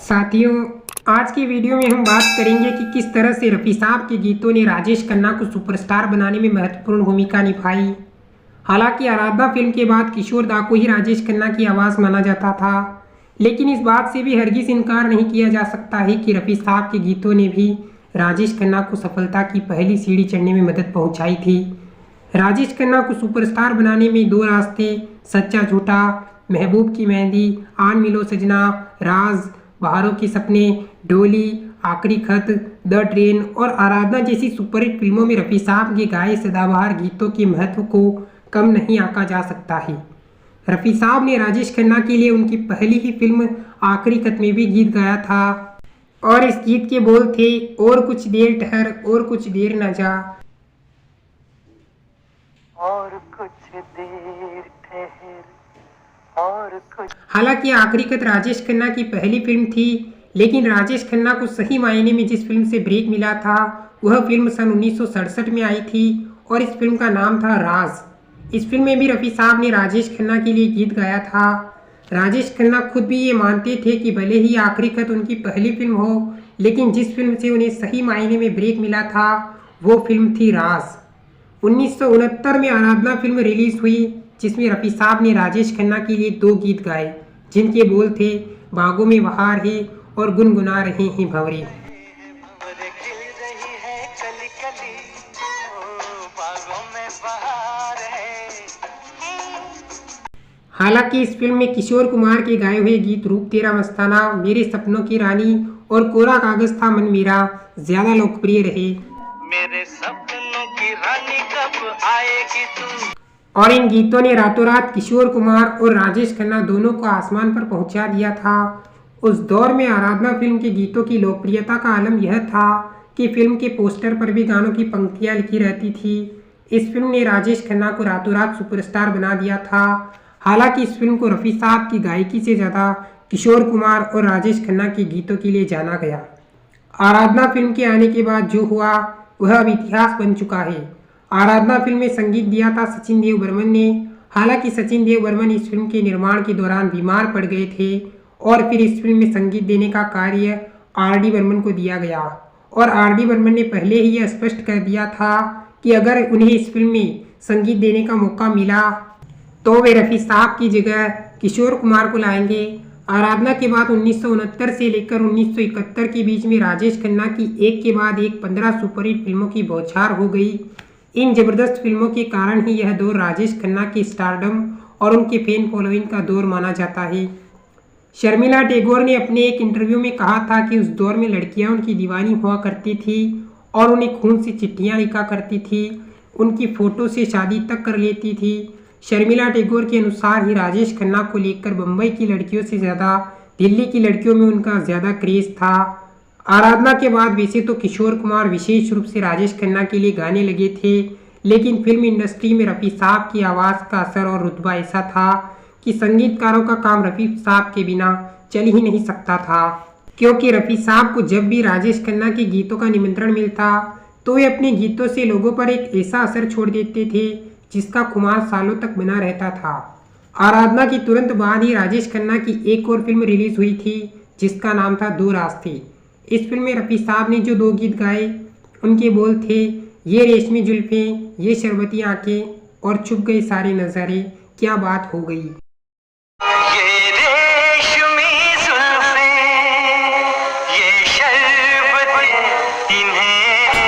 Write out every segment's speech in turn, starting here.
साथियों, आज की वीडियो में हम बात करेंगे कि किस तरह से रफ़ी साहब के गीतों ने राजेश खन्ना को सुपरस्टार बनाने में महत्वपूर्ण भूमिका निभाई। हालांकि आराधना फिल्म के बाद किशोर दा को ही राजेश खन्ना की आवाज़ माना जाता था, लेकिन इस बात से भी हरगिज़ इनकार नहीं किया जा सकता है कि रफ़ी साहब के गीतों ने भी राजेश खन्ना को सफलता की पहली सीढ़ी चढ़ने में मदद पहुँचाई थी। राजेश खन्ना को सुपरस्टार बनाने में दो रास्ते, सच्चा झूठा, महबूब की मेहंदी, आन मिलो सजना, राज, बहारों के सपने, डोली, आखिरी खत, द ट्रेन और आराधना जैसी सुपरहिट फिल्मों में रफ़ी साहब के गाए सदाबहार गीतों के महत्व को कम नहीं आंका जा सकता है। रफ़ी साहब ने राजेश खन्ना के लिए उनकी पहली ही फिल्म आखिरी खत में भी गीत गाया था और इस गीत के बोल थे, और कुछ देर ठहर और कुछ देर न जा। और कुछ देर ठहर और कुछ। हालांकि आखिरी खत राजेश खन्ना की पहली फिल्म थी, लेकिन राजेश खन्ना को सही मायने में जिस फिल्म से ब्रेक मिला था वह फिल्म सन 1967 में आई थी और इस फिल्म का नाम था राज। इस फिल्म में भी रफ़ी साहब ने राजेश खन्ना के लिए गीत गाया था। राजेश खन्ना खुद भी ये मानते थे कि भले ही आखिरी खत उनकी पहली फिल्म हो, लेकिन जिस फिल्म से उन्हें सही मायने में ब्रेक मिला था वो फिल्म थी राज। 1969 में आराधना फिल्म रिलीज हुई, जिसमें रफ़ी साहब ने राजेश खन्ना के लिए दो गीत गाए, जिनके बोल थे, बागों में बहार है और गुनगुना रहे हैं भंवरे। हालांकि इस फिल्म में किशोर कुमार के गाए हुए गीत रूप तेरा मस्ताना, मेरे सपनों की रानी और कोरा कागज था मन मेरा ज्यादा लोकप्रिय रहे। मेरे सपनों की रानी कब आएगी तू। और इन गीतों ने रातों रात किशोर कुमार और राजेश खन्ना दोनों को आसमान पर पहुंचा दिया था। उस दौर में आराधना फिल्म के गीतों की लोकप्रियता का आलम यह था कि फिल्म के पोस्टर पर भी गानों की पंक्तियां लिखी रहती थी। इस फिल्म ने राजेश खन्ना को रातों रात सुपरस्टार बना दिया था। हालांकि इस फिल्म को रफ़ी साहब की गायकी से ज़्यादा किशोर कुमार और राजेश खन्ना के गीतों के लिए जाना गया। आराधना फिल्म के आने के बाद जो हुआ वह अब इतिहास बन चुका है। आराधना फिल्म में संगीत दिया था सचिन देव बर्मन ने। हालांकि सचिन देव बर्मन इस फिल्म के निर्माण के दौरान बीमार पड़ गए थे और फिर इस फिल्म में संगीत देने का कार्य आर.डी. बर्मन को दिया गया और आर.डी. बर्मन ने पहले ही यह स्पष्ट कर दिया था कि अगर उन्हें इस फिल्म में संगीत देने का मौका मिला तो वे रफ़ी साहब की जगह किशोर कुमार को लाएंगे। आराधना के बाद 1969 से लेकर 1971 के बीच में राजेश खन्ना की एक के बाद एक 15 सुपरहिट फिल्मों की बौछार हो गई। इन जबरदस्त फिल्मों के कारण ही यह दौर राजेश खन्ना के स्टारडम और उनके फैन फॉलोइंग का दौर माना जाता है। शर्मिला टैगोर ने अपने एक इंटरव्यू में कहा था कि उस दौर में लड़कियां उनकी दीवानी हुआ करती थी और उन्हें खून से चिट्ठियां लिखा करती थी, उनकी फ़ोटो से शादी तक कर लेती थी। शर्मिला टैगोर के अनुसार ही राजेश खन्ना को लेकर बम्बई की लड़कियों से ज़्यादा दिल्ली की लड़कियों में उनका ज़्यादा क्रेज़ था। आराधना के बाद वैसे तो किशोर कुमार विशेष रूप से राजेश खन्ना के लिए गाने लगे थे, लेकिन फिल्म इंडस्ट्री में रफ़ी साहब की आवाज़ का असर और रुतबा ऐसा था कि संगीतकारों का काम रफ़ी साहब के बिना चल ही नहीं सकता था, क्योंकि रफ़ी साहब को जब भी राजेश खन्ना के गीतों का निमंत्रण मिलता तो वे अपने गीतों से लोगों पर एक ऐसा असर छोड़ देते थे जिसका खुमार सालों तक बना रहता था। आराधना की तुरंत बाद ही राजेश खन्ना की एक और फिल्म रिलीज हुई थी जिसका नाम था दो रास्ते। इस फिल्म में रफ़ी साहब ने जो दो गीत गाए उनके बोल थे, ये रेशमी जुल्फें, ये शरबती आंखें और छुप गए सारे नज़ारे, क्या बात हो गई। ये रेशमी जुल्फें, ये शरबतें, इन्हें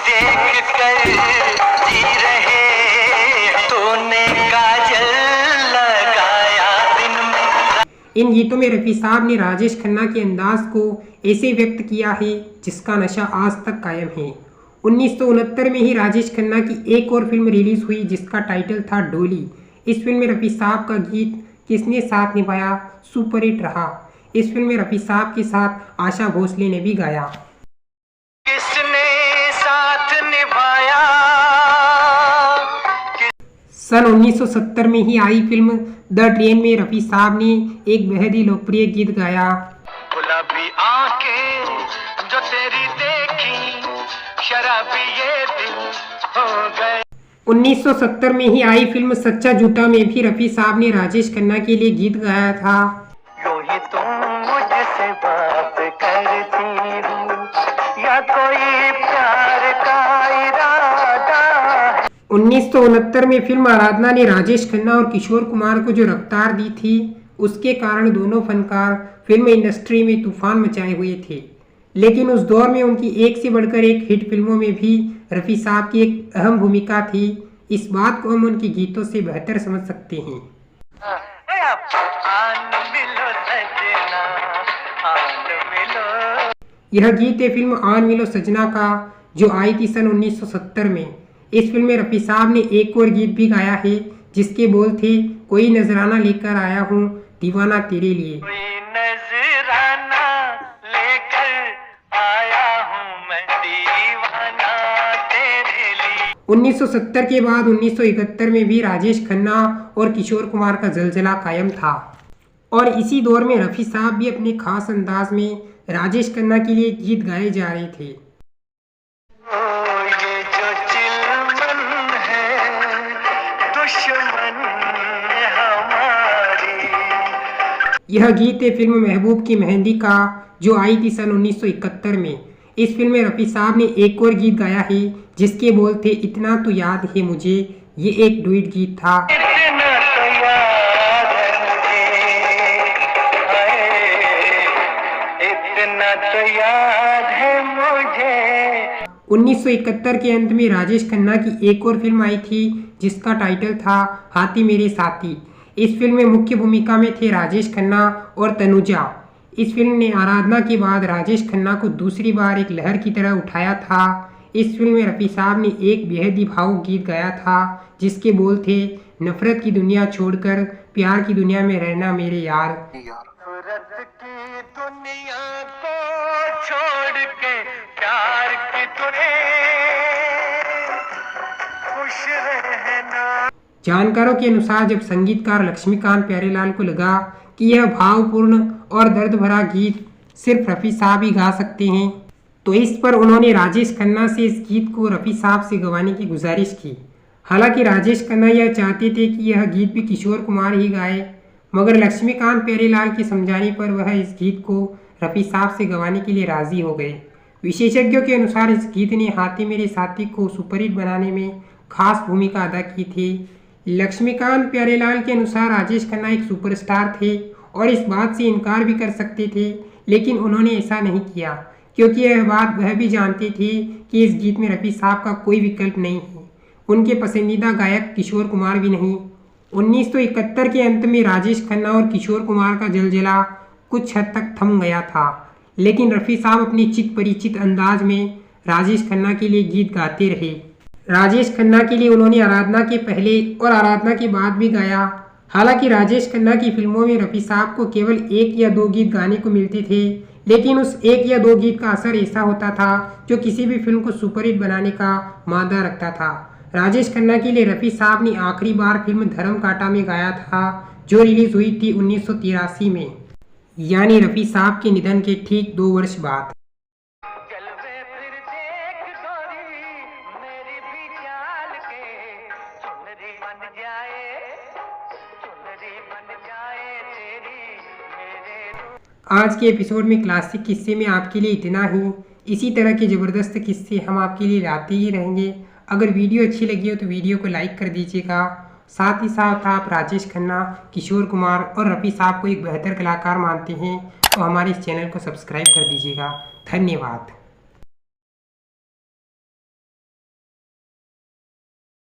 देखकर जी रहे, तूने काजल लगाया दिन में। इन गीतों में रफ़ी साहब ने राजेश खन्ना के अंदाज को ऐसे व्यक्त किया है जिसका नशा आज तक कायम है। 1969 में ही राजेश खन्ना की एक और फिल्म रिलीज हुई जिसका टाइटल था डोली। इस फिल्म में रफ़ी साहब का गीत किसने साथ निभाया सुपरहिट रहा। इस फिल्म में रफ़ी साहब के साथ आशा भोसले ने भी गाया। किसने साथ निभाया। सन 1970 में ही आई फिल्म द ट्रेन में रफ़ी साहब ने एक बेहद ही लोकप्रिय गीत गाया। गुलाबी आंखें जो तेरी देखी, शराबी ये दिल हो गए। 1970 में ही आई फिल्म सच्चा झूठा में भी रफ़ी साहब ने राजेश खन्ना के लिए गीत गाया था। यूं ही तुम मुझसे बात 1969 में फिल्म आराधना ने राजेश खन्ना और किशोर कुमार को जो रफ्तार दी थी, उसके कारण दोनों फनकार फिल्म इंडस्ट्री में तूफान मचाए हुए थे। लेकिन उस दौर में उनकी एक से बढ़कर एक हिट फिल्मों में भी रफ़ी साहब की एक अहम भूमिका थी। इस बात को हम उनके गीतों से बेहतर समझ सकते हैं। यह गीत है फिल्म आन मिलो सजना का, जो आई थी सन 1970 में। इस फिल्म में रफ़ी साहब ने एक और गीत भी गाया है, जिसके बोल थे, कोई नजराना लेकर आया हूँ दीवाना तेरे लिए। 1970 के बाद 1971 में भी राजेश खन्ना और किशोर कुमार का जलजला कायम था, और इसी दौर में रफ़ी साहब भी अपने खास अंदाज में राजेश खन्ना के लिए गीत गाए जा रहे थे। यह गीत है फिल्म महबूब की मेहंदी का, जो आई थी सन 1971 में। इस फिल्म में रफ़ी साहब ने एक और गीत गाया है, जिसके बोल थे, इतना तो याद है मुझे। ये एक डुएट गीत था। 1971 के अंत में राजेश खन्ना की एक और फिल्म आई थी, जिसका टाइटल था हाथी मेरे साथी। इस फिल्म में मुख्य भूमिका में थे राजेश खन्ना और तनुजा। इस फिल्म ने आराधना के बाद राजेश खन्ना को दूसरी बार एक लहर की तरह उठाया था। इस फिल्म में रफ़ी साहब ने एक बेहद ही भावुक गीत गाया था, जिसके बोल थे, नफरत की दुनिया छोड़कर प्यार की दुनिया में रहना मेरे यार। नफरत की दुनिया को छोड़ के प्यार की दुनिया खुश रहना। जानकारों के अनुसार जब संगीतकार लक्ष्मीकांत प्यारेलाल को लगा कि यह भावपूर्ण और दर्द भरा गीत सिर्फ रफ़ी साहब ही गा सकते हैं, तो इस पर उन्होंने राजेश खन्ना से इस गीत को रफ़ी साहब से गवाने की गुजारिश की। हालांकि राजेश खन्ना यह चाहते थे कि यह गीत भी किशोर कुमार ही गाए, मगर लक्ष्मीकांत प्यारेलाल के समझाने पर वह इस गीत को रफ़ी साहब से गवाने के लिए राज़ी हो गए। विशेषज्ञों के अनुसार इस गीत ने हाथी मेरे साथी को सुपरहिट बनाने में खास भूमिका अदा की थी। लक्ष्मीकांत प्यारेलाल के अनुसार राजेश खन्ना एक सुपरस्टार थे और इस बात से इनकार भी कर सकते थे, लेकिन उन्होंने ऐसा नहीं किया, क्योंकि यह बात वह भी जानते थे कि इस गीत में रफ़ी साहब का कोई विकल्प नहीं है। उनके पसंदीदा गायक किशोर कुमार भी नहीं। 1971 के अंत में राजेश खन्ना और किशोर कुमार का जलजला कुछ हद तक थम गया था, लेकिन रफ़ी साहब अपने चित परिचित अंदाज में राजेश खन्ना के लिए गीत गाते रहे। राजेश खन्ना के लिए उन्होंने आराधना के पहले और आराधना के बाद भी गाया। हालांकि राजेश खन्ना की फिल्मों में रफ़ी साहब को केवल एक या दो गीत गाने को मिलते थे, लेकिन उस एक या दो गीत का असर ऐसा होता था जो किसी भी फिल्म को सुपरहिट बनाने का मादा रखता था। राजेश खन्ना के लिए रफ़ी साहब ने आखिरी बार फिल्म धर्म कांटा में गाया था, जो रिलीज हुई थी 1983 में, यानी रफ़ी साहब के निधन के ठीक 2 वर्ष बाद। आज के एपिसोड में क्लासिक किस्से में आपके लिए इतना ही। इसी तरह के ज़बरदस्त किस्से हम आपके लिए लाते ही रहेंगे। अगर वीडियो अच्छी लगी हो तो वीडियो को लाइक कर दीजिएगा। साथ ही साथ आप राजेश खन्ना, किशोर कुमार और रफ़ी साहब को एक बेहतर कलाकार मानते हैं तो हमारे इस चैनल को सब्सक्राइब कर दीजिएगा। धन्यवाद।